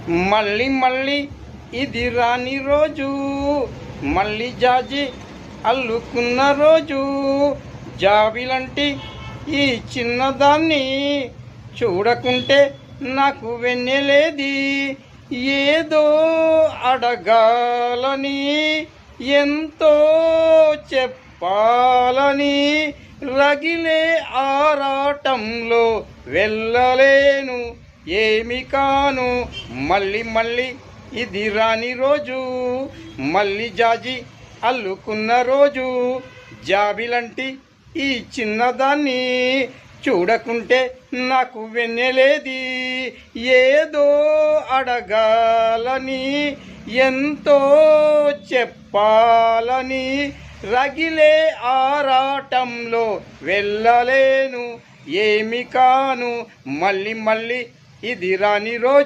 మళ్ళీ మళ్ళీ ఇది రాని రోజు, మళ్ళీ జాజి అల్లుకున్న రోజు. జాబిలంటి ఈ చిన్నదాన్ని చూడకుంటే నాకు వెన్నెలేది. ఏదో అడగాలని, ఎంతో చెప్పాలని, రగిలే ఆరాటంలో వెళ్ళలేను, ఏమి కాను. మళ్ళీ మళ్ళీ ఇది రాని రోజు, మళ్ళీ జాజి అల్లుకున్న రోజు. జాబిలంటి ఈ చిన్నదాన్ని చూడకుంటే నాకు వెన్నెలేది. ఏదో అడగాలని, ఎంతో చెప్పాలని, రగిలే ఆరాటంలో వెళ్ళలేను, ఏమి కాను. మళ్ళీ మళ్ళీ ఇది రాని రోజు.